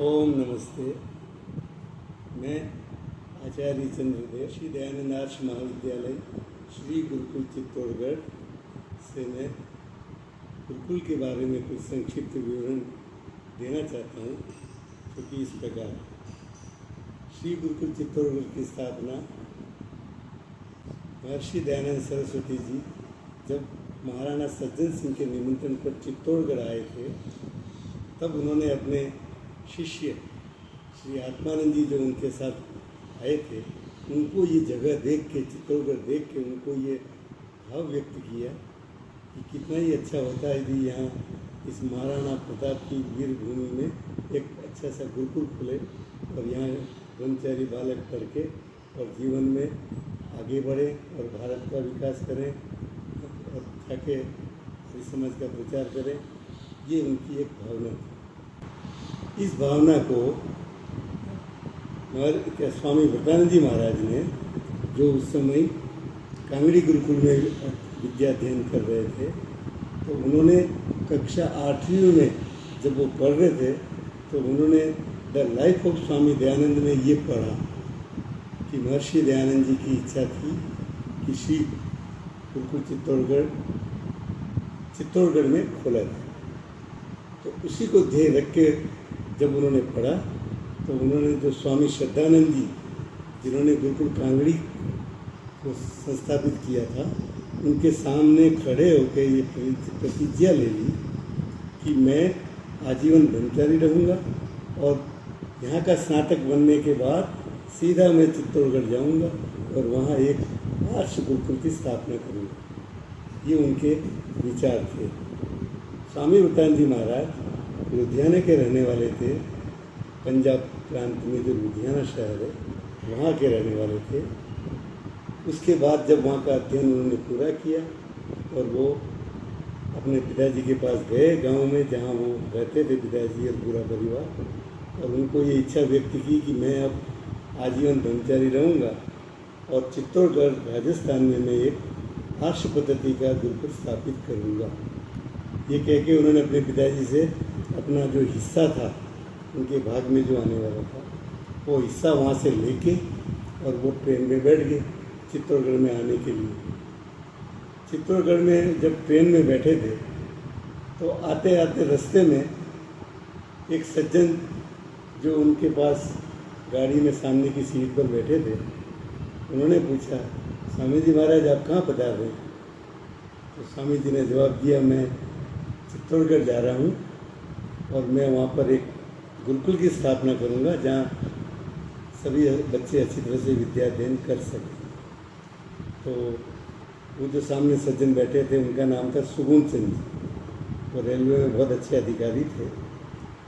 ओम नमस्ते। मैं आचार्य चंद्रदेव श्री दयानंद आर्ष महाविद्यालय श्री गुरुकुल चित्तौड़गढ़ से मैं गुरुकुल के बारे में कुछ संक्षिप्त विवरण देना चाहता हूँ, क्योंकि इस प्रकार श्री गुरुकुल चित्तौड़गढ़ की स्थापना महर्षि दयानंद सरस्वती जी जब महाराणा सज्जन सिंह के निमंत्रण पर चित्तौड़गढ़ आए थे, तब उन्होंने अपने शिष्य श्री आत्मानंद जी जो उनके साथ आए थे, उनको ये जगह देख के, चित्तौड़गढ़ देख के उनको ये भाव व्यक्त किया कि कितना ही अच्छा होता है यदि यहाँ इस महाराणा प्रताप की वीर भूमि में एक अच्छा सा गुरुकुल खुले और यहाँ ब्रह्मचारी बालक पढ़ के और जीवन में आगे बढ़े और भारत का विकास करें और जाके हरि समाज का प्रचार करें। ये उनकी एक भावना थी। इस भावना को स्वामी व्रतानंद जी महाराज ने, जो उस समय कांगड़ी गुरुकुल में विद्या अध्ययन कर रहे थे, तो उन्होंने कक्षा 8वीं में जब वो पढ़ रहे थे तो उन्होंने the life of Swami Dayanand में ये पढ़ा कि महर्षि दयानंद जी की इच्छा थी कि श्री गुरुकुल चित्तौड़गढ़ में खोला जाए। तो उसी को ध्येय रख के जब उन्होंने पढ़ा तो उन्होंने जो स्वामी श्रद्धानंद जी जिन्होंने गुरुकुल कांगड़ी को संस्थापित किया था, उनके सामने खड़े होकर ये प्रतिज्ञा ले ली कि मैं आजीवन ब्रह्मचारी रहूँगा और यहाँ का स्नातक बनने के बाद सीधा मैं चित्तौड़गढ़ जाऊँगा और वहाँ एक आर्ष गुरुकुल की स्थापना करूँगा। ये उनके विचार थे। स्वामी व्रतानंद जी महाराज लुधियाना के रहने वाले थे। पंजाब प्रांत में जो लुधियाना शहर है वहाँ के रहने वाले थे। उसके बाद जब वहाँ का अध्ययन उन्होंने पूरा किया और वो अपने पिताजी के पास गए गांव में, जहाँ वो रहते थे पिताजी और पूरा परिवार, और उनको ये इच्छा व्यक्त की कि मैं अब आजीवन ब्रह्मचारी रहूँगा और चित्तौड़गढ़ राजस्थान में मैं एक आर्ष पद्धति का गुरुकुल स्थापित करूँगा। ये कह के उन्होंने अपने पिताजी से अपना जो हिस्सा था, उनके भाग में जो आने वाला था, वो हिस्सा वहाँ से लेके और वो ट्रेन में बैठ गए चित्तौड़गढ़ में आने के लिए। चित्तौड़गढ़ में जब ट्रेन में बैठे थे तो आते आते रास्ते में एक सज्जन जो उनके पास गाड़ी में सामने की सीट पर बैठे थे, उन्होंने पूछा, स्वामी जी महाराज आप कहाँ पधार रहे हैं? तो स्वामी जी ने जवाब दिया, मैं चित्तौड़गढ़ जा रहा हूँ और मैं वहाँ पर एक गुरुकुल की स्थापना करूँगा जहाँ सभी बच्चे अच्छी तरह से विद्या अध्ययन कर सकें। तो वो जो सामने सज्जन बैठे थे उनका नाम था सुगुन चंद जी, वो रेलवे में बहुत अच्छे अधिकारी थे।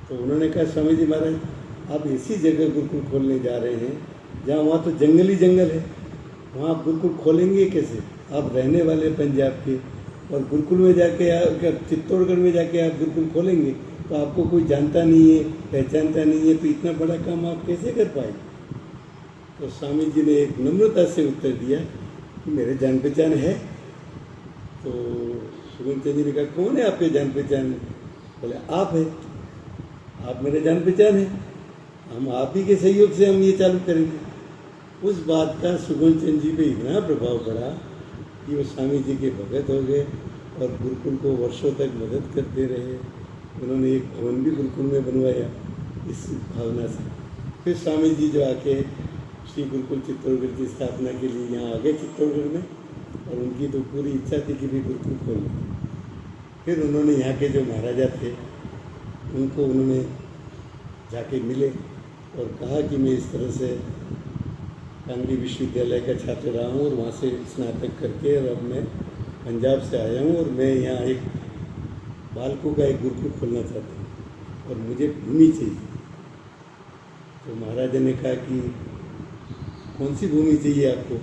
तो उन्होंने कहा, स्वामी जी महाराज आप ऐसी जगह गुरुकुल खोलने जा रहे हैं जहाँ वहाँ तो जंगल ही जंगल है, वहाँ आप गुरुकुल खोलेंगे कैसे? आप रहने वाले पंजाब के और गुरुकुल में जाके अगर चित्तौड़गढ़ में जाके आप गुरुकुल खोलेंगे तो आपको कोई जानता नहीं है, पहचानता नहीं है, तो इतना बड़ा काम आप कैसे कर पाएंगे? तो स्वामी जी ने एक नम्रता से उत्तर दिया कि मेरे जान पहचान है। तो सुगम चंद जी ने कहा, कौन है आपके जान पहचान? बोले, आप है, आप मेरे जान पहचान है, हम आप ही के सहयोग से हम ये चालू करेंगे। उस बात का सुगम चंद जी पे इतना प्रभाव पड़ा कि वो स्वामी जी के भगत हो गए और गुरुकुल को वर्षों तक मदद करते रहे। उन्होंने एक भवन भी गुरुकुल में बनवाया इस भावना से। फिर स्वामी जी जो आके श्री गुरुकुल चित्तौड़गढ़ की स्थापना के लिए यहाँ आ गए चित्तौड़गढ़ में, और उनकी तो पूरी इच्छा थी कि भी गुरुकुल खोलें। फिर उन्होंने यहाँ के जो महाराजा थे उनको उन्होंने जाके मिले और कहा कि मैं इस तरह से कांगड़ी विश्वविद्यालय का छात्र रहा हूँ और वहाँ से स्नातक करके और अब मैं पंजाब से आया हूँ और मैं यहाँ एक बालकों का एक गुरुकुल खोलना चाहता हूँ और मुझे भूमि चाहिए। तो महाराजा ने कहा कि कौन सी भूमि चाहिए आपको?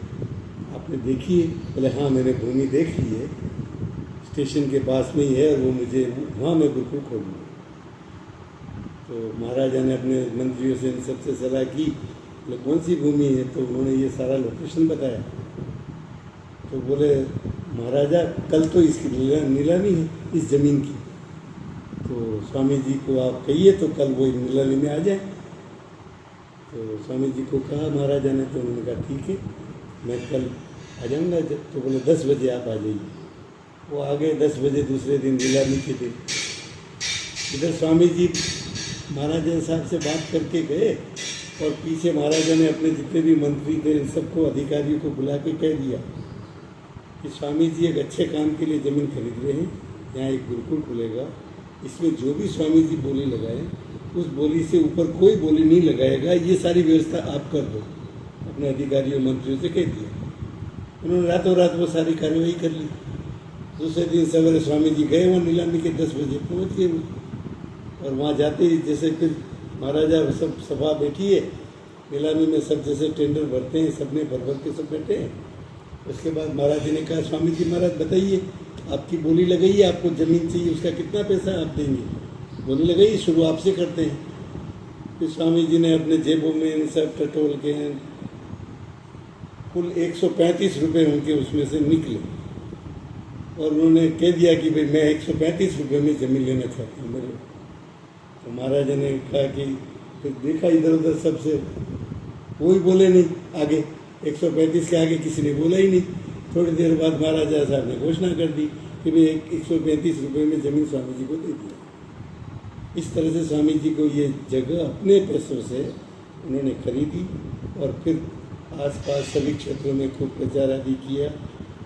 आपने देखी है? बोले, हाँ मैंने भूमि देख ली है, स्टेशन के पास में ही है और वो मुझे वहाँ मैं गुरुकुल खोलूँगा। तो महाराजा ने अपने मंत्रियों से इन सबसे सलाह की, बोले कौन सी भूमि है? तो उन्होंने ये सारा लोकेशन बताया। तो बोले, महाराजा कल तो इसकी नीलामी है इस ज़मीन की। तो स्वामी जी को आप कहिए तो कल वो नीलामी में आ जाए। तो स्वामी जी को कहा महाराजा ने, तो उन्होंने कहा ठीक है मैं कल आ जाऊँगा। तो बोले 10 बजे आप आ जाइए। वो आ गए 10 बजे दूसरे दिन नीलामी के दिन। इधर स्वामी जी महाराजा साहब से बात करके गए और पीछे महाराजा ने अपने जितने भी मंत्री थे इन सबको अधिकारियों को बुला के कह दिया कि स्वामी जी एक अच्छे काम के लिए ज़मीन खरीद रहे हैं, यहाँ एक गुरुकुल खुलेगा, इसमें जो भी स्वामी जी बोली लगाए उस बोली से ऊपर कोई बोली नहीं लगाएगा, ये सारी व्यवस्था आप कर दो। अपने अधिकारियों मंत्रियों से कह दिया। उन्होंने रातों रात वो सारी कार्रवाई कर ली। दूसरे दिन सवेरे स्वामी जी गए वहाँ नीलामी के 10 बजे पहुँच गए वो। और वहाँ जाते ही जैसे फिर महाराजा सब सभा बैठी है नीलामी में, सब जैसे टेंडर भरते हैं, सब ने भर के सब बैठे हैं। उसके बाद महाराज जी ने कहा स्वामी जी महाराज बताइए आपकी बोली लगाई है, आपको ज़मीन चाहिए, उसका कितना पैसा आप देंगे? बोली लगाई, शुरू आपसे करते हैं। फिर स्वामी जी ने अपने जेबों में इन सब टटोल के कुल 135 रुपये उनके उसमें से निकले और उन्होंने कह दिया कि भाई मैं 135 रुपये में ज़मीन लेना चाहता हूँ मेरे। तो महाराजा ने कहा कि फिर देखा इधर उधर सबसे, कोई बोले नहीं आगे, 135 के आगे किसी ने बोला ही नहीं। थोड़ी देर बाद महाराजा साहब ने घोषणा कर दी कि भाई 135 रुपये में ज़मीन स्वामी जी को दे दिया। इस तरह से स्वामी जी को ये जगह अपने पैसों से उन्होंने खरीदी और फिर आसपास सभी क्षेत्रों में खूब प्रचार आदि किया,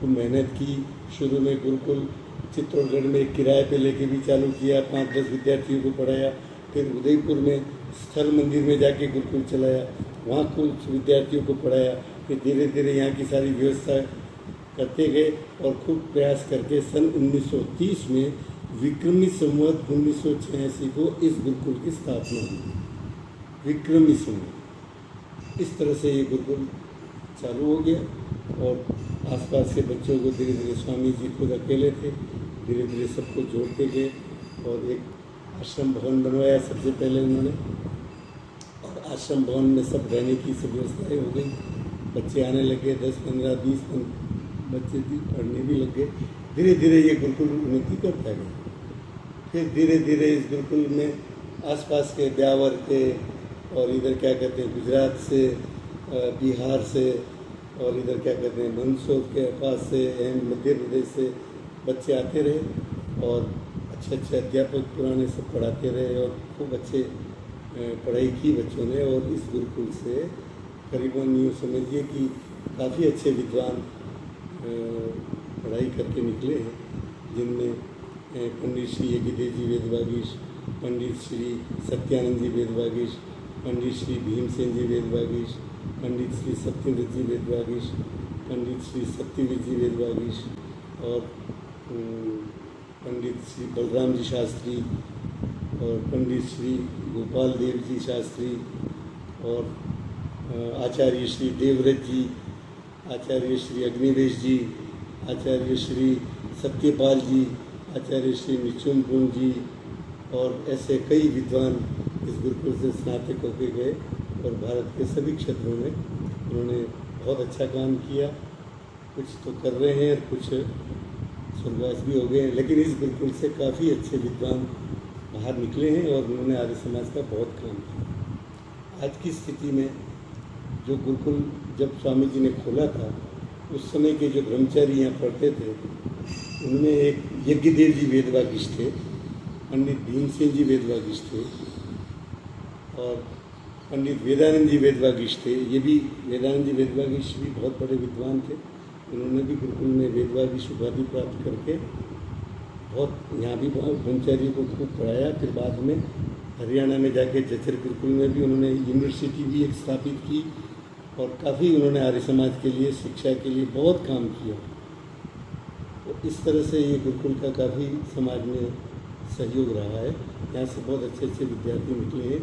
खूब मेहनत की। शुरू में गुरुकुल चित्तौड़गढ़ में किराए पे लेके भी चालू किया, 5-10 विद्यार्थियों को पढ़ाया। फिर उदयपुर में स्थल मंदिर में जाके गुरुकुल चलाया, वहाँ कुछ विद्यार्थियों को पढ़ाया। फिर धीरे धीरे यहाँ की सारी व्यवस्था करते गए और खूब प्रयास करके सन 1930 में विक्रमी संवत 1986 को इस गुरुकुल की स्थापना हुई। विक्रमी संवत इस तरह से ये गुरुकुल चालू हो गया और आसपास के बच्चों को धीरे धीरे स्वामी जी खुद अकेले थे, धीरे धीरे सबको जोड़ते गए और एक आश्रम भवन बनवाया सबसे पहले उन्होंने। और आश्रम भवन में सब रहने की सब व्यवस्थाएँ हो गई, बच्चे आने लगे, 10, 15, 20 बच्चे भी पढ़ने भी लग गए। धीरे धीरे ये गुरुकुल उन्नति करता गया। फिर धीरे धीरे इस गुरुकुल में आसपास के ब्यावर के और इधर क्या कहते हैं गुजरात से, बिहार से और इधर क्या कहते हैं मंदसौर के पास से, मध्य प्रदेश से बच्चे आते रहे और अच्छे अच्छे अध्यापक पुराने सब पढ़ाते रहे और खूब अच्छे पढ़ाई की बच्चों ने। और इस गुरुकुल से करीबन यूँ समझिए कि काफ़ी अच्छे विद्वान पढ़ाई करके निकले हैं, जिनमें पंडित श्री यज्ञदेव जी वेदवागीश, पंडित श्री सत्यानंद जी वेदवागीश, पंडित श्री भीमसेन जी वेदवागीश, पंडित श्री सत्येंद्र जी वेदवागीश, पंडित श्री सत्यवीर जी वेदवागीश और पंडित श्री बलराम जी शास्त्री और पंडित श्री गोपाल देव जी शास्त्री और आचार्य श्री देवव्रत जी, आचार्य श्री अग्निवेश जी, आचार्य श्री सत्यपाल जी, आचार्य श्री निचुमपुन जी और ऐसे कई विद्वान इस गुरुकुल से स्नातक होके गए और भारत के सभी क्षेत्रों में उन्होंने बहुत अच्छा काम किया। कुछ तो कर रहे हैं और कुछ स्वर्गवास भी हो गए, लेकिन इस गुरुकुल से काफ़ी अच्छे विद्वान बाहर निकले हैं और उन्होंने आर्य समाज का बहुत काम किया। आज की स्थिति में जो गुरुकुल जब स्वामी जी ने खोला था उस समय के जो ब्रह्मचारी यहाँ पढ़ते थे उनमें एक यज्ञदेव जी वेदवागीश थे, पंडित भीमसेन जी वेदवागीश थे और पंडित वेदानंद जी वेदवागीश थे। ये भी वेदानंद जी वेदवागीश भी बहुत बड़े विद्वान थे। उन्होंने भी गुरुकुल में वेदवागीश उपाधि प्राप्त करके बहुत यहाँ भी ब्रह्मचारियों को खूब पढ़ाया। फिर बाद में हरियाणा में जाके जचर गुरुकुल में भी उन्होंने यूनिवर्सिटी भी एक स्थापित की और काफ़ी उन्होंने आर्य समाज के लिए शिक्षा के लिए बहुत काम किया। तो इस तरह से ये गुरुकुल का काफ़ी समाज में सहयोग रहा है। यहाँ से बहुत अच्छे अच्छे विद्यार्थी निकले हैं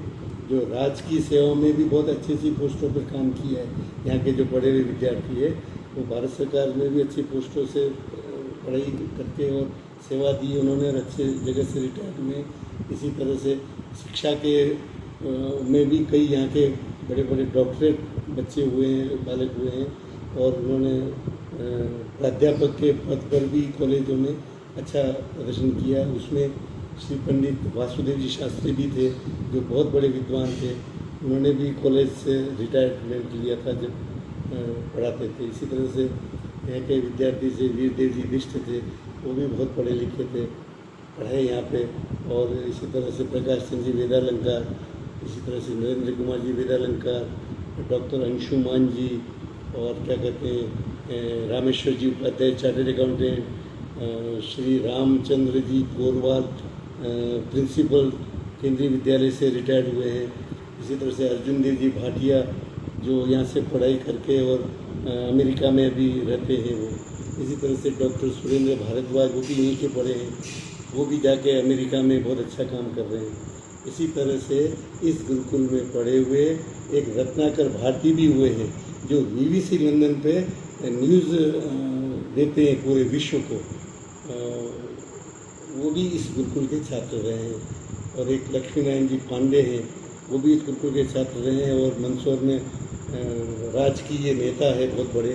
जो राजकीय सेवाओं में भी बहुत अच्छी अच्छी पोस्टों पर काम किया है। यहाँ के जो पढ़े हुए विद्यार्थी है वो भारत सरकार में भी अच्छी पोस्टों से पढ़ाई करके और सेवा दी उन्होंने और अच्छे जगह से रिटायर्ड में। इसी तरह से शिक्षा के में भी कई यहाँ के बड़े बड़े डॉक्टरेट बच्चे हुए हैं, बालक हुए हैं और उन्होंने प्राध्यापक के पद पर भी कॉलेजों में अच्छा प्रदर्शन किया। उसमें श्री पंडित वासुदेव जी शास्त्री भी थे, जो बहुत बड़े विद्वान थे। उन्होंने भी कॉलेज से रिटायरमेंट लिया था जब पढ़ाते थे। इसी तरह से यहाँ के विद्यार्थी से वीरदेव जी बिष्ट थे, वो भी बहुत पढ़े लिखे थे, पढ़े यहाँ पे। और इसी तरह से प्रकाश चंद जी वेदालंकार, इसी तरह से नरेंद्र कुमार जी वेदालंकार, डॉक्टर अंशुमान जी, और क्या कहते हैं Rameshwar ji Upadhyay chartered accountant, Shri Ramchandra ji Garhwal principal केंद्रीय विद्यालय से रिटायर्ड हुए हैं। इसी तरह से अर्जुन देव जी भाटिया, जो यहाँ से पढ़ाई करके और अमेरिका में भी रहते हैं वो। इसी तरह से डॉक्टर सुरेंद्र भारद्वाज, वो भी यहीं के पढ़े हैं, वो भी जाके अमेरिका में बहुत अच्छा काम कर रहे हैं। इसी तरह से इस गुरुकुल में पढ़े हुए एक रत्नाकर भारती भी हुए हैं, जो BBC लंदन पे न्यूज़ देते हैं पूरे विश्व को। वो भी इस गुरुकुल के छात्र रहे हैं। और एक लक्ष्मी नारायण जी पांडे हैं, वो भी इस गुरुकुल के छात्र रहे हैं और मंदसौर में राजकीय नेता है बहुत बड़े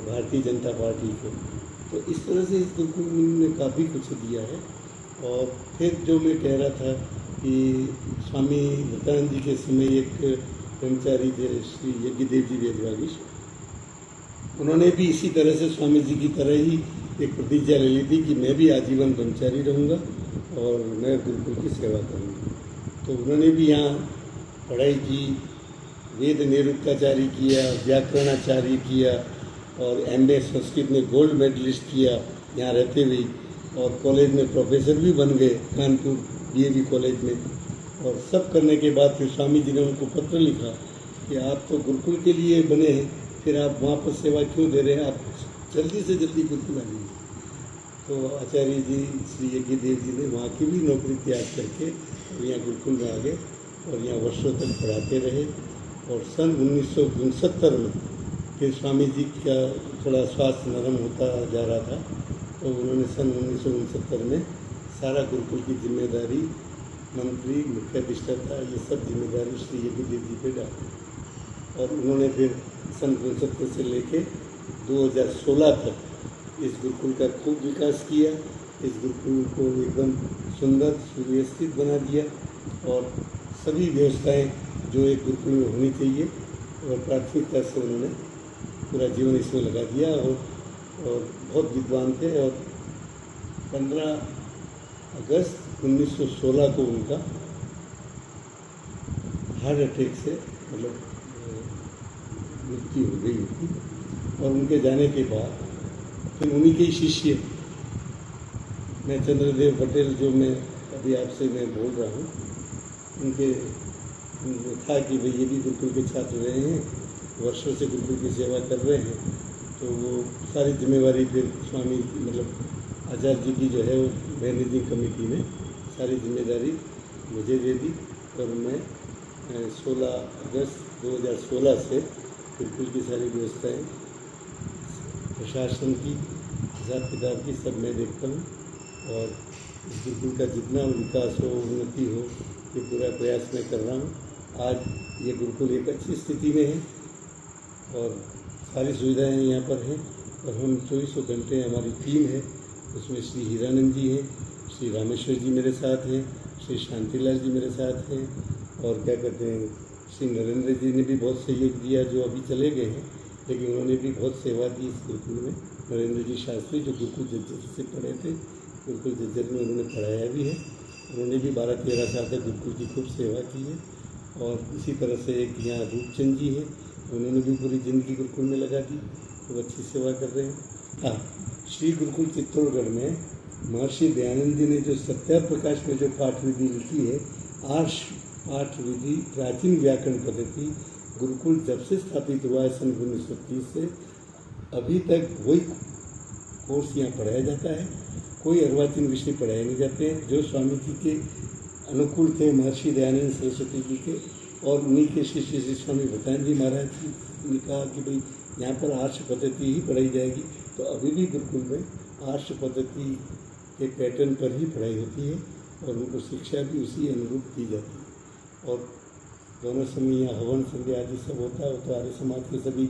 भारतीय जनता पार्टी के। तो इस तरह से इस गुरुकुल ने काफ़ी कुछ दिया है। और फिर जो मैं कह रहा था कि स्वामी विवेकानंद जी के समय एक ब्रह्मचारी थे श्री यज्ञदेव जी वेदवागीश, उन्होंने भी इसी तरह से स्वामी जी की तरह ही एक प्रतिज्ञा ले ली थी कि मैं भी आजीवन ब्रह्मचारी रहूँगा और मैं गुरुकुल की सेवा करूँगा। तो उन्होंने भी यहाँ पढ़ाई की, वेद निरुक्ताचार्य किया, व्याकरणाचार्य किया और MA संस्कृत में गोल्ड मेडलिस्ट किया यहाँ रहते हुए। और कॉलेज में प्रोफेसर भी बन गए कानपुर DAV कॉलेज में। और सब करने के बाद फिर स्वामी जी ने उनको पत्र लिखा कि आप तो गुरुकुल के लिए बने हैं, फिर आप वहाँ पर सेवा क्यों दे रहे हैं, आप जल्दी से जल्दी गुरुकुल आ जाइए। तो आचार्य जी श्री यज्ञदेव जी ने वहाँ की भी नौकरी त्याग करके और यहाँ गुरुकुल में आ गए और यहाँ वर्षों तक पढ़ाते रहे। और सन 1969 में फिर स्वामी जी का थोड़ा स्वास्थ्य नरम होता जा रहा था, तो उन्होंने सन 1969 में सारा गुरुकुल की जिम्मेदारी, मंत्री, मुख्य अधिष्ठाता, ये सब जिम्मेदारी श्री यज्ञदेव जी पे डाली। और उन्होंने फिर सन 1969 से लेके 2016 तक इस गुरुकुल का खूब विकास किया। इस गुरुकुल को एकदम सुंदर सुव्यवस्थित बना दिया और सभी व्यवस्थाएं जो एक गुरुकुल में होनी चाहिए और प्राथमिकता से उन्होंने पूरा जीवन इसमें लगा दिया। और बहुत विद्वान थे। और 15 अगस्त 1916 को उनका हार्ट अटैक से मतलब मृत्यु हो गई उनकी। और उनके जाने के बाद फिर उन्हीं के शिष्य मैं चंद्रदेव पटेल, जो मैं अभी आपसे मैं बोल रहा हूँ, उनके था कि भाई ये भी गुरुकुल के छात्र रहे हैं, वर्षों से गुरुकुल की सेवा कर रहे हैं, तो वो सारी जिम्मेवारी फिर स्वामी मतलब आचार्य जी की जो है वो मैनेजिंग कमेटी ने सारी जिम्मेदारी मुझे दे दी। और मैं 16 अगस्त 2016 से गुरुकुल की सारी व्यवस्थाएं, प्रशासन की, हिसाब किताब की सब मैं देखता हूँ। और इस गुरुकुल का जितना विकास हो, उन्नति हो, ये पूरा प्रयास मैं कर रहा हूँ। आज ये गुरुकुल एक अच्छी स्थिति में है और सारी सुविधाएं यहाँ पर हैं। और हम 24 घंटे हमारी टीम है, उसमें श्री हीरानंद जी हैं, श्री रामेश्वर जी मेरे साथ हैं, श्री शांतिलाल जी मेरे साथ हैं, और क्या कहते हैं श्री नरेंद्र जी ने भी बहुत सहयोग दिया, जो अभी चले गए हैं, लेकिन उन्होंने भी बहुत सेवा दी इस गुरुकुल में। नरेंद्र जी शास्त्री जो गुरुकुल जज्जर से पढ़े थे, गुरुकुल जज्जर में उन्होंने पढ़ाया भी है, उन्होंने भी 12-13 साल तक गुरुकुल की खूब सेवा की है। और इसी तरह से एक यहाँ रूपचंद जी हैं, उन्होंने भी पूरी ज़िंदगी गुरुकुल में लगा दी, खूब अच्छी सेवा कर रहे हैं। हाँ, श्री गुरुकुल चित्तौड़गढ़ में महर्षि दयानंद जी ने जो सत्याप्रकाश में जो पाठ विधि लिखी है, आर्ष पाठ विधि प्राचीन व्याकरण पद्धति, गुरुकुल जब से स्थापित हुआ है सन 1930 से अभी तक वही कोर्स यहाँ पढ़ाया जाता है। कोई अर्वाचीन विषय पढ़ाए नहीं जाते हैं। जो स्वामी जी के अनुकूल थे, महर्षि दयानंद सरस्वती जी के, और उन्हीं के शिष्य श्री स्वामी विवेकानंद जी महाराज जी ने कहा कि भाई यहाँ पर आर्ष पद्धति ही पढ़ाई जाएगी। तो अभी भी गुरुकुल में आर्ष पद्धति के पैटर्न पर ही पढ़ाई होती है और उनको शिक्षा भी उसी अनुरूप दी जाती है। और दोनों समय यहाँ हवन संध्या आदि सब होता है। तो आर्य समाज के सभी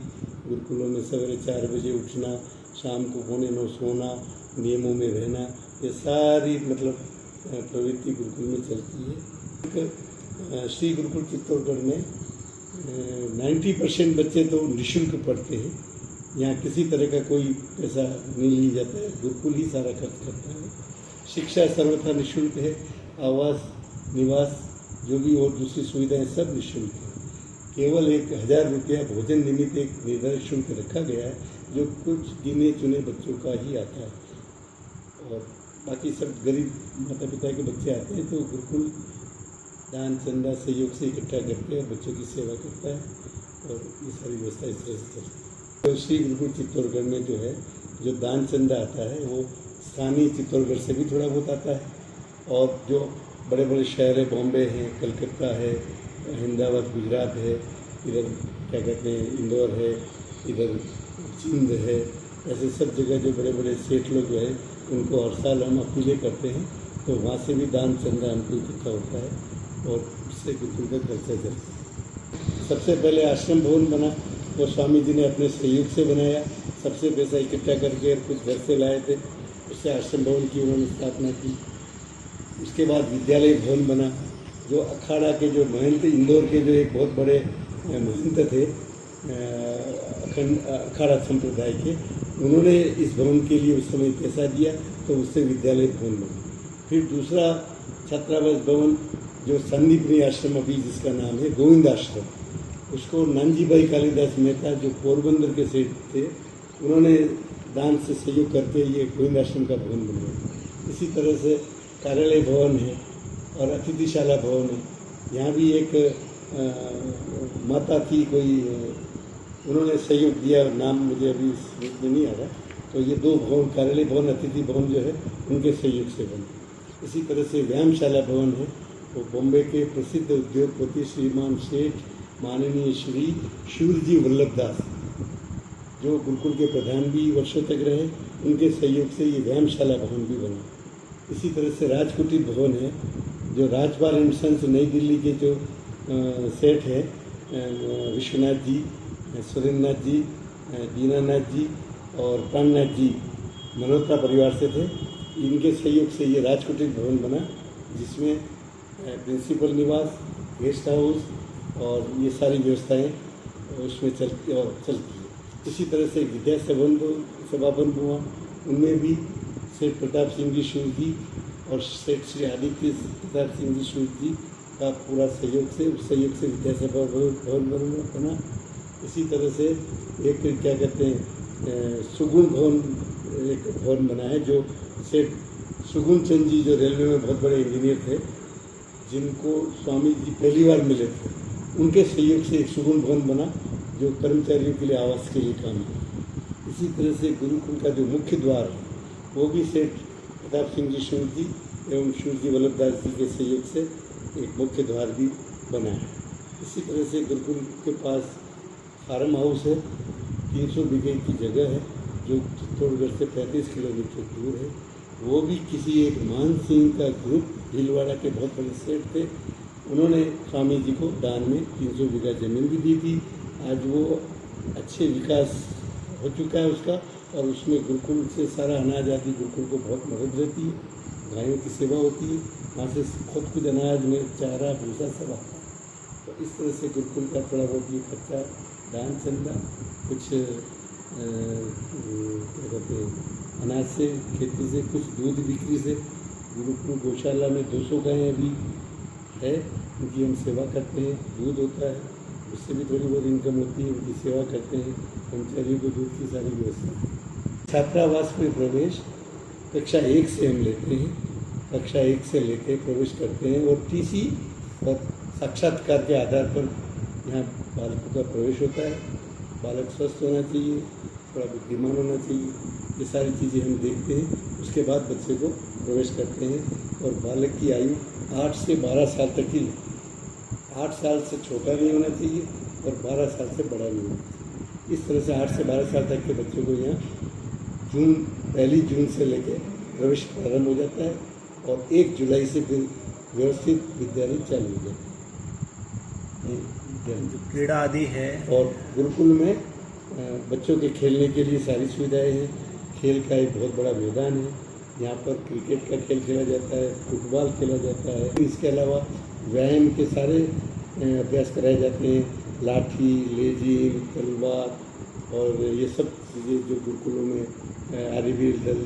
गुरुकुलों में सवेरे 4 बजे उठना, शाम को 8:45 सोना, नियमों में रहना, ये सारी मतलब प्रवृत्ति गुरुकुल में चलती है। श्री गुरुकुल चित्तौड़गढ़ में 90% बच्चे तो निःशुल्क पढ़ते हैं। यहाँ किसी तरह का कोई पैसा नहीं लिया जाता है, गुरुकुल ही सारा खर्च करता है। शिक्षा सर्वथा निःशुल्क है। आवास, निवास, जो भी और दूसरी सुविधाएं सब निःशुल्क है। केवल 1000 रुपया भोजन निमित्त एक निर्धारित शुल्क रखा गया है, जो कुछ गिने चुने बच्चों का ही आता है, और बाकी सब गरीब माता पिता के बच्चे आते हैं तो गुरुकुल दान चंदा सहयोग से इकट्ठा करके और बच्चों की सेवा करता है, और ये सारी व्यवस्था इस तरह से चलती है। तो श्री गुरुकुल चित्तौड़गढ़ में जो है, जो दान चंदा आता है वो स्थानीय चित्तौड़गढ़ से भी थोड़ा बहुत आता है, और जो बड़े बड़े शहर है, बॉम्बे है, कलकत्ता है, अहमदाबाद गुजरात है, इधर क्या कहते हैं इंदौर है, इधर जींद है, ऐसे सब जगह जो बड़े बड़े सेठ लोग जो है उनको हर साल हम अपीलें करते हैं, तो वहाँ से भी दान चंदा हमको इकट्ठा होता है, और उससे गुरुकुल का खर्चा चलता है। सबसे पहले आश्रम भवन बना, वो स्वामी जी ने अपने सहयोग से बनाया। सबसे पैसा इकट्ठा करके कुछ घर से लाए थे, उससे आश्रम भवन की उन्होंने स्थापना की। उसके बाद विद्यालय भवन बना। जो अखाड़ा के जो महंत, इंदौर के जो एक बहुत बड़े महंत थे अखाड़ा संप्रदाय के, उन्होंने इस भवन के लिए उस समय पैसा दिया, तो उससे विद्यालय भवन बना। फिर दूसरा छात्रावास भवन जो संदीपनी आश्रम अभी जिसका नाम है गोविंद आश्रम, उसको नानजी भाई कालिदास मेहता जो पोरबंदर के सेठ थे, उन्होंने दान से सहयोग करके ये गोविंद आश्रम का भवन बनवाया। इसी तरह से कार्यालय भवन है और अतिथिशाला भवन है। यहाँ भी एक माता थी कोई, उन्होंने सहयोग दिया, नाम मुझे अभी स्मृति में नहीं आ रहा, तो ये 2 भवन, कार्यालय भवन, अतिथि भवन जो है उनके सहयोग से बने। इसी तरह से व्यायामशाला भवन है, वो बॉम्बे के प्रसिद्ध उद्योगपति श्रीमान सेठ माननीय श्री शूरजी वल्लभदास, जो गुरुकुल के प्रधान भी वर्षों तक रहे, उनके सहयोग से ये व्यायामशाला भवन भी बना। इसी तरह से राजकुटीर भवन है, जो राजपाल एंड सन्स नई दिल्ली के जो सेठ है विश्वनाथ जी, सुरेंद्रनाथ जी, दीनानाथ जी और प्राणनाथ जी मल्होत्रा परिवार से थे। इनके सहयोग से ये राजकुटीर भवन बना, जिसमें प्रिंसिपल निवास, गेस्ट हाउस और ये सारी व्यवस्थाएं उसमें चलती है। इसी तरह से विद्या सभा भवन हुआ, उनमें भी सेठ प्रताप सिंह जी शूर जी और सेठ श्री आदित्य प्रताप सिंह जी शूर जी का पूरा सहयोग से, उस सहयोग से विद्यासभा भवन बना। इसी तरह से एक क्या कहते हैं सुगुण भवन, एक भवन बना है, जो सेठ सुगुण चंद जी जो रेलवे में बहुत बड़े इंजीनियर थे, जिनको स्वामी जी पहली बार मिले थे, उनके सहयोग से एक सुगुण भवन बना, जो कर्मचारियों के लिए आवास के लिए काम है। इसी तरह से गुरुकुल का जो मुख्य द्वार है, वो भी सेठ प्रताप सिंह जी शूर जी एवं शूरजी वल्लभदास जी के सहयोग से एक मुख्य द्वार भी बना है। इसी तरह से गुरुकुल के पास फार्म हाउस है, 300 बीघे की जगह है, जो चित्तौड़गढ़ से 35 किलोमीटर दूर है। वो भी किसी एक मान सिंह का ग्रुप, भीलवाड़ा के बहुत बड़े सेठ थे, उन्होंने स्वामी जी को दान में 300 बीघा जमीन भी दी थी। आज वो अच्छे विकास हो चुका है उसका, और उसमें गुरुकुल से सारा अनाज आदि गुरुकुल को बहुत मदद रहती है, गायों की सेवा होती है, वहाँ से खुद कुछ अनाज में चारा भूसा सब आता है। तो इस तरह से गुरुकुल का थोड़ा बहुत ये खर्चा, दान चंदा, कुछ क्या कहते हैं अनाज से, खेती से, कुछ दूध बिक्री से। गुरुकुल गौशाला में 200 गायें अभी है, उनकी हम सेवा करते हैं, दूध होता है, उससे भी थोड़ी बहुत इनकम होती है, उनकी सेवा करते हैं, कर्मचारियों को दूध की सारी व्यवस्था। छात्रावास में प्रवेश कक्षा 1 से हम लेते हैं, कक्षा 1 से लेके प्रवेश करते हैं, और टीसी और साक्षात्कार के आधार पर यहाँ बालकों का प्रवेश होता है। बालक स्वस्थ होना चाहिए, थोड़ा बुद्धिमान होना चाहिए, ये सारी चीज़ें हम देखते हैं। उसके बाद बच्चे को प्रवेश करते हैं, और बालक की आयु 8 से 12 साल तक की, 8 साल से छोटा नहीं होना चाहिए और 12 साल से बड़ा नहीं होना चाहिए। इस तरह से 8 से 12 साल तक के बच्चों को यहाँ पहली जून से लेकर प्रवेश प्रारंभ हो जाता है, और 1 जुलाई से फिर व्यवस्थित विद्यालय चालू हो जाता है। जो क्रीड़ा आदि है, और गुरुकुल में बच्चों के खेलने के लिए सारी सुविधाएं हैं। खेल का एक बहुत बड़ा मैदान है, यहाँ पर क्रिकेट का खेल खेला जाता है, फुटबॉल खेला जाता है। इसके अलावा व्यायाम के सारे अभ्यास कराए जाते हैं, लाठी, लेजीम, तलवार और ये सब चीज़ें जो गुरुकुलों में आर्यवीर दल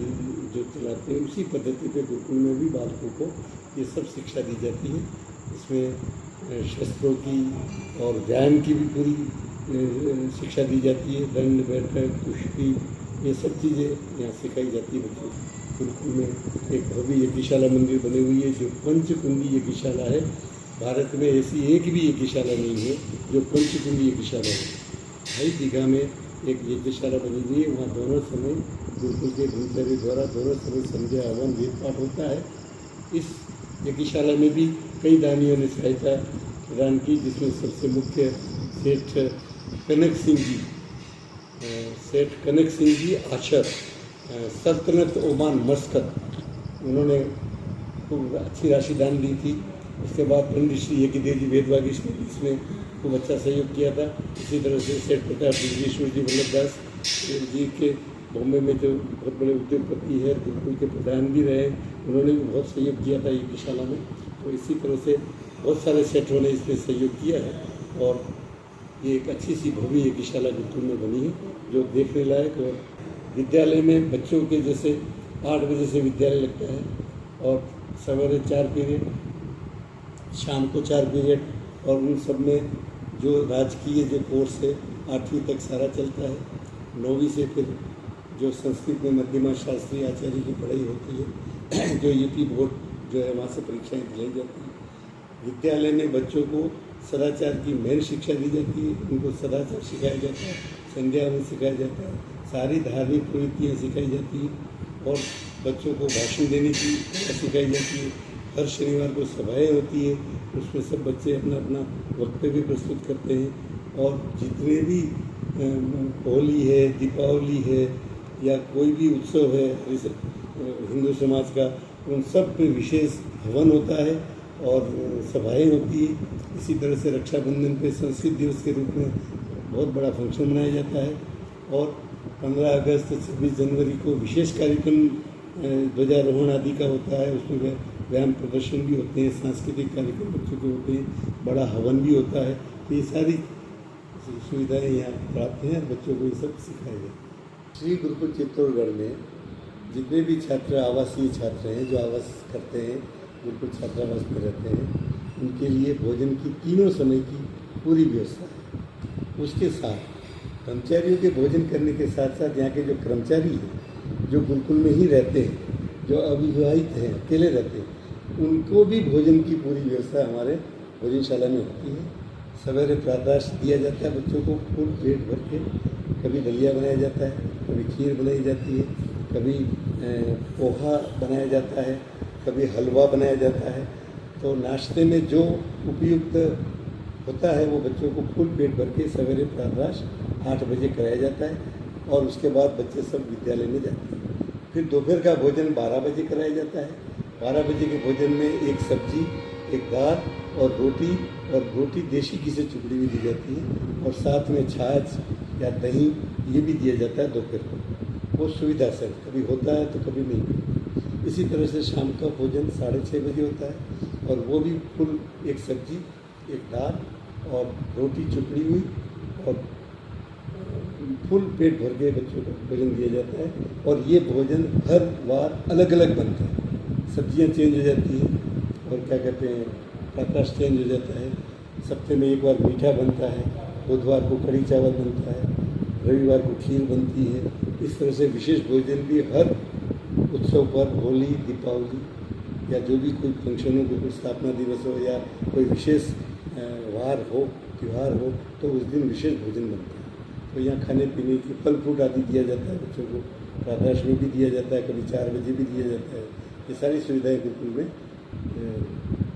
जो चलाते हैं, उसी पद्धति पे गुरुकुल में भी बालकों को ये सब शिक्षा दी जाती है। इसमें शस्त्रों की और व्यायाम की भी पूरी शिक्षा दी जाती है। दंड बैठक, कुश्ती, ये सब चीज़ें यहाँ सिखाई जाती है बच्चों को। गुरुकुल में एक भव्य यज्ञशाला मंदिर बनी हुई है जो पंचकुंडी यज्ञशाला है। भारत में ऐसी एक भी यज्ञशाला नहीं है जो पंचकुंडी यज्ञशाला है। 2.5 बीघा में एक यज्ञशाला बनी हुई है। वहाँ दोनों समय गुरुकुल के ब्रह्मचारी द्वारा दोनों समय संध्या हवन वेद पाठ होता है। इस यज्ञशाला में भी कई दानियों ने सहायता प्रदान की, जिसमें सबसे मुख्य सेठ कनक सिंह जी आशर, सल्तनत ओमान मस्कत, उन्होंने खूब अच्छी राशि दान दी थी। उसके बाद पंडित श्री यज्ञदेव जी वेदवागीश ने इसमें खूब अच्छा सहयोग किया था। इसी तरह से सेठ प्रताप ब्रजेश्वर जी वल्लभदास जी के बॉम्बे में जो बहुत बड़े उद्योगपति है, गुरुकुल के प्रधान भी रहे, उन्होंने भी बहुत सहयोग किया था यज्ञशाला में। तो इसी तरह से बहुत सारे सेठों ने इसमें सहयोग किया है और ये एक अच्छी सी भव्य यज्ञशाला गुरुकुल में बनी है जो देखने लायक। और विद्यालय में बच्चों के जैसे 8 बजे से विद्यालय लगता है और सवेरे 4 पीरियड, शाम को 4 पीरियड, और उन सब में जो राजकीय जो कोर्स है 8वीं तक सारा चलता है। 9वीं से फिर जो संस्कृत में मध्यमा शास्त्री आचार्य की पढ़ाई होती है, जो यूपी बोर्ड जो है वहाँ से परीक्षाएँ दिलाई जाती हैं। विद्यालय में बच्चों को सदाचार की मेन शिक्षा दी जाती है, उनको सदाचार सिखाया जाता है, संध्या में सिखाया जाता है, सारी धार्मिक प्रवृत्तियाँ सिखाई जाती हैं और बच्चों को भाषण देने की कला सिखाई जाती है। हर शनिवार को सभाएँ होती है, उसमें सब बच्चे अपना अपना वक्तव्य प्रस्तुत करते हैं और जितने भी होली है, दीपावली है या कोई भी उत्सव है हिंदू समाज का, उन सब पे विशेष हवन होता है और सभाएँ होती है। इसी तरह से रक्षाबंधन पे संस्कृत दिवस के रूप में बहुत बड़ा फंक्शन मनाया जाता है और 15 अगस्त 26 जनवरी को विशेष कार्यक्रम ध्वजारोहण आदि का होता है। उसमें व्यायाम प्रदर्शन भी होते हैं, सांस्कृतिक कार्यक्रम बच्चों के होते हैं, बड़ा हवन भी होता है। तो ये सारी सुविधाएं यहाँ प्राप्त हैं, बच्चों को ये सब सिखाया जाए। श्री गुरुकुल चित्तौड़गढ़ में जितने भी छात्र आवासीय छात्र हैं जो आवास करते हैं, गुरुकुल छात्रावास में रहते हैं, उनके लिए भोजन की तीनों समय की पूरी व्यवस्था है। उसके साथ कर्मचारियों के भोजन करने के साथ साथ यहाँ के जो कर्मचारी हैं जो गुरुकुल में ही रहते हैं, जो अविवाहित हैं, अकेले रहते हैं, उनको भी भोजन की पूरी व्यवस्था हमारे भोजनशाला में होती है। सवेरे प्रातः दिया जाता है बच्चों को फुल पेट भर के। कभी दलिया बनाया जाता है, कभी खीर बनाई जाती है, कभी पोहा बनाया जाता है, कभी हलवा बनाया जाता है। तो नाश्ते में जो उपयुक्त होता है वो बच्चों को फुल पेट भर के सवेरे प्रातः 8 बजे कराया जाता है और उसके बाद बच्चे सब विद्यालय में जाते हैं। फिर दोपहर का भोजन 12 बजे कराया जाता है। 12 बजे के भोजन में एक सब्जी, एक दाल और रोटी देशी घी से चुपड़ी भी दी जाती है और साथ में छाछ या दही ये भी दिया जाता है दोपहर को। वो सुविधा से कभी होता है तो कभी नहीं। इसी तरह से शाम का भोजन 6:30 बजे होता है और वो भी फुल एक सब्जी, एक दाल और रोटी चुपड़ी हुई और फुल पेट भर के बच्चों को भोजन दिया जाता है। और ये भोजन हर बार अलग अलग बनता है, सब्जियां चेंज हो जाती हैं और क्या कहते हैं प्रकाश चेंज हो जाता है। सप्ताह में एक बार मीठा बनता है, बुधवार को कढ़ी चावल बनता है, रविवार को खीर बनती है। इस तरह से विशेष भोजन भी हर उत्सव पर, होली, दीपावली या जो भी कोई फंक्शन हो, कोई स्थापना दिवस हो या कोई विशेष वार हो, त्यौहार हो, तो उस दिन विशेष भोजन बनता है। तो यहाँ खाने पीने की फल फ्रूट आदि दिया जाता है बच्चों को, प्रातः में भी दिया जाता है, कभी 4 बजे भी दिया जाता है। ये सारी सुविधाएं गुरुकुल में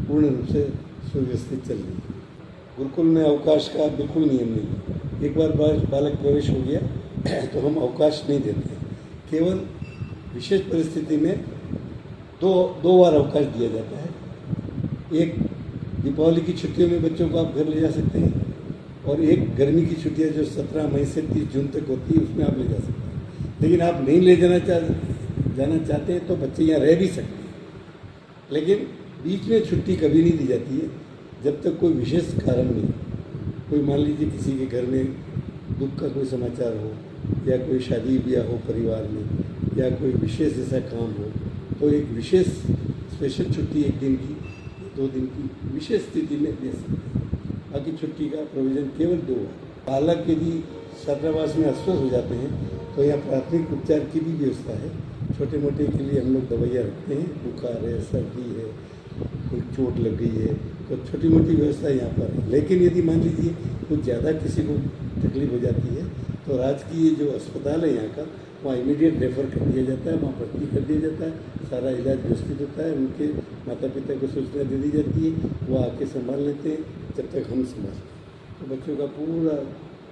पूर्ण रूप से सुव्यवस्थित चल रही है। गुरुकुल में अवकाश का बिल्कुल नियम नहीं है। एक बार बालक प्रवेश हो गया तो हम अवकाश नहीं देते हैं। केवल विशेष परिस्थिति में दो बार अवकाश दिया जाता है। एक दीपावली की छुट्टियों में बच्चों को आप घर ले जा सकते हैं और एक गर्मी की छुट्टियां जो 17 मई से 30 जून तक होती है उसमें आप ले जा सकते हैं। लेकिन आप नहीं ले जाना जाना चाहते हैं तो बच्चे यहाँ रह भी सकते हैं, लेकिन बीच में छुट्टी कभी नहीं दी जाती है जब तक कोई विशेष कारण नहीं। कोई मान लीजिए किसी के घर में दुख का कोई समाचार हो, या कोई शादी ब्याह हो परिवार में, या कोई विशेष ऐसा काम हो, तो एक विशेष स्पेशल छुट्टी 1 दिन की 2 दिन की विशेष स्थिति में दे सकते हैं। बाकी छुट्टी का प्रोविज़न केवल 2 है। बालक यदि छात्रावास में अस्वस्थ हो जाते हैं तो यहाँ प्राथमिक उपचार की भी व्यवस्था है। छोटे मोटे के लिए हम लोग दवाइयाँ रखते हैं, बुखार है, सर्दी है, कोई चोट लग गई है, तो छोटी मोटी व्यवस्था यहाँ पर है। लेकिन यदि मान लीजिए कुछ ज़्यादा किसी को तकलीफ हो जाती है तो राजकीय जो अस्पताल है यहाँ का, वहाँ इमीडिएट रेफ़र कर दिया जाता है, वहाँ भर्ती कर दिया जाता है, सारा इलाज व्यवस्थित होता है, उनके माता पिता को सूचना दे दी जाती है, वो आके संभाल लेते हैं जब तक हम संभालते हैं। तो बच्चों का पूरा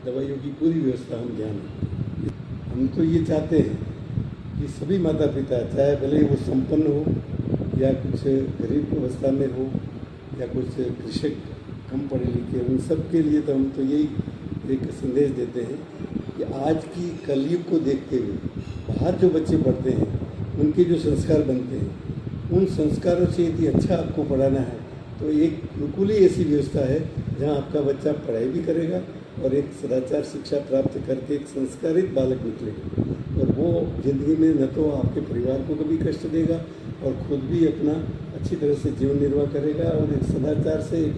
दवाइयों की पूरी व्यवस्था हम ध्यान रखते हैं। हम तो ये चाहते हैं कि सभी माता पिता, चाहे भले ही वो संपन्न हो या कुछ गरीब अवस्था में हो या कुछ कृषक कम पढ़े लिखे, उन सब के लिए तो हम तो यही एक संदेश देते हैं कि आज की कलयुग को देखते हुए बाहर जो बच्चे पढ़ते हैं उनके जो संस्कार बनते हैं, उन संस्कारों से यदि अच्छा आपको पढ़ाना है तो एक बिल्कुल ही ऐसी व्यवस्था है जहां आपका बच्चा पढ़ाई भी करेगा और एक सदाचार शिक्षा प्राप्त करके एक संस्कारित बालक निकलेगा, और वो ज़िंदगी में न तो आपके परिवार को कभी कष्ट देगा और खुद भी अपना अच्छी तरह से जीवन निर्वाह करेगा और एक सदाचार से एक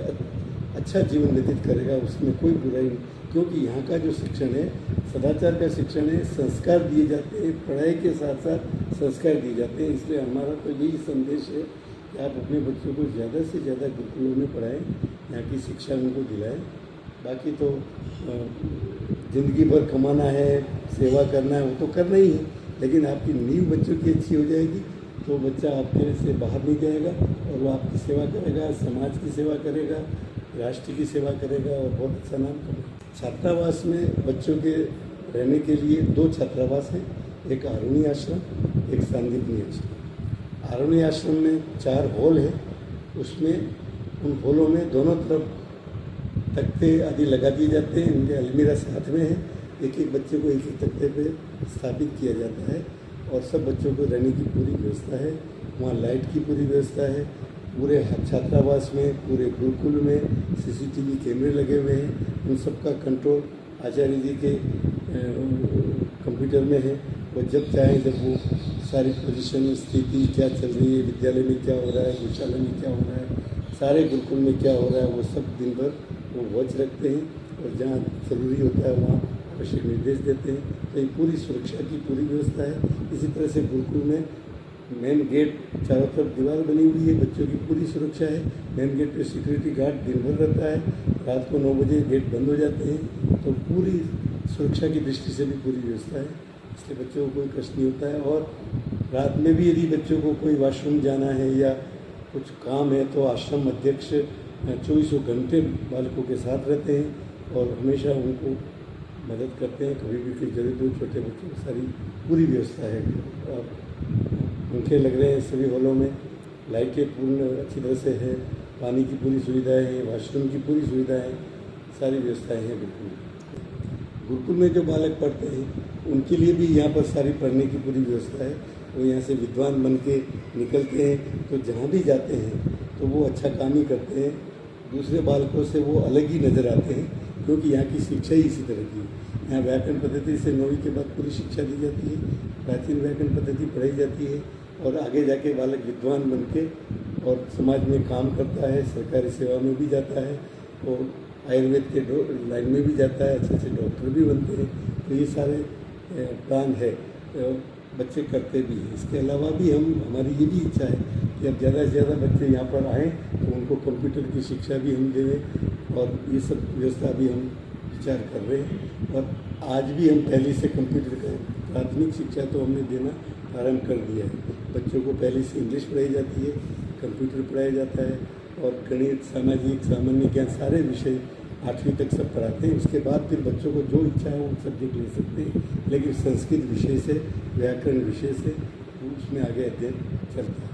अच्छा जीवन व्यतीत करेगा। उसमें कोई बुराई नहीं, क्योंकि यहाँ का जो शिक्षण है सदाचार का शिक्षण है, संस्कार दिए जाते हैं, पढ़ाई के साथ साथ संस्कार दिए जाते हैं। इसलिए हमारा तो यही संदेश है कि आप अपने बच्चों को ज़्यादा से ज़्यादा गुरुकुलों में पढ़ाएं, यहाँ की शिक्षा उनको दिलाएं। बाकी तो ज़िंदगी भर कमाना है, सेवा करना है, वो तो करना ही है, लेकिन आपकी नींव बच्चों की अच्छी हो जाएगी तो बच्चा आपके से बाहर नहीं जाएगा और वो आपकी सेवा करेगा, समाज की सेवा करेगा, राष्ट्र की सेवा करेगा और बहुत अच्छा नाम करेगा। छात्रावास में बच्चों के रहने के लिए 2 छात्रावास हैं, एक आरुणी आश्रम, एक सांदीपनी आश्रम। आरुणी आश्रम में 4 हॉल है, उसमें उन हॉलों में दोनों तरफ तख्ते आदि लगा दिए जाते हैं, उनके अलमीरा साथ में है, एक एक बच्चे को एक एक तख्ते पे स्थापित किया जाता है और सब बच्चों को रहने की पूरी व्यवस्था है। वहाँ लाइट की पूरी व्यवस्था है। पूरे छात्रावास में, पूरे गुरुकुल में CCTV कैमरे लगे हुए हैं, उन सब का कंट्रोल आचार्य जी के कंप्यूटर में है। वो जब चाहें जब वो सारी पोजीशन स्थिति क्या चल रही है, विद्यालय में क्या हो रहा है, गौशाला में क्या हो रहा है, सारे गुरुकुल में क्या हो रहा है, वो सब दिन भर वो वॉच रखते हैं और जहाँ ज़रूरी होता है वहाँ आवश्यक निर्देश देते हैं। तो ये पूरी सुरक्षा की पूरी व्यवस्था है। इसी तरह से गुरुकुल में मेन गेट चारों तरफ दीवार बनी हुई है, बच्चों की पूरी सुरक्षा है। मेन गेट पे सिक्योरिटी गार्ड दिन भर रहता है, रात को 9 बजे गेट बंद हो जाते हैं। तो पूरी सुरक्षा की दृष्टि से भी पूरी व्यवस्था है, इसलिए बच्चों को कोई कष्ट नहीं होता है। और रात में भी यदि बच्चों को कोई वॉशरूम जाना है या कुछ काम है तो आश्रम अध्यक्ष 24 घंटे बालकों के साथ रहते हैं और हमेशा उनको मदद करते हैं। कभी भी कोई जरूरत हो छोटे बच्चों की सारी पूरी व्यवस्था है। और पंखे लग रहे हैं सभी हॉलों में, लाइटें पूर्ण अच्छी तरह से है, पानी की पूरी सुविधाएं हैं, वॉशरूम की पूरी सुविधाएं हैं, सारी व्यवस्थाएं हैं बिल्कुल। गुरुकुल में जो बालक पढ़ते हैं उनके लिए भी यहाँ पर सारी पढ़ने की पूरी व्यवस्था है। वो यहाँ से विद्वान बन के निकलते हैं तो जहाँ भी जाते हैं तो वो अच्छा काम ही करते हैं, दूसरे बालकों से वो अलग ही नज़र आते हैं, क्योंकि यहाँ की शिक्षा ही इसी तरह की है। यहाँ व्याकरण पद्धति से 9वीं के बाद पूरी शिक्षा दी जाती है, प्राचीन व्याकरण पद्धति पढ़ाई जाती है और आगे जाके बालक विद्वान बन के और समाज में काम करता है, सरकारी सेवा में भी जाता है और आयुर्वेद के लाइन में भी जाता है, अच्छे अच्छे डॉक्टर भी बनते हैं। तो ये सारे प्लान है, बच्चे करते भी हैं। इसके अलावा भी हमारी ये भी इच्छा है कि अब ज़्यादा से ज़्यादा बच्चे यहाँ पर आएँ तो उनको कंप्यूटर की शिक्षा भी हम दें और ये सब व्यवस्था भी हम विचार कर रहे हैं। और आज भी हम पहले से कंप्यूटर का प्राथमिक शिक्षा तो हमने देना प्रारंभ कर दिया है। बच्चों को पहले से इंग्लिश पढ़ाई जाती है, कंप्यूटर पढ़ाया जाता है और गणित, सामाजिक, सामान्य ज्ञान सारे विषय 8वीं तक सब पढ़ाते हैं। उसके बाद फिर बच्चों को जो इच्छा है वो सब्जेक्ट ले सकते हैं, लेकिन संस्कृत विषय से, व्याकरण विषय से उसमें आगे अध्ययन चलता है।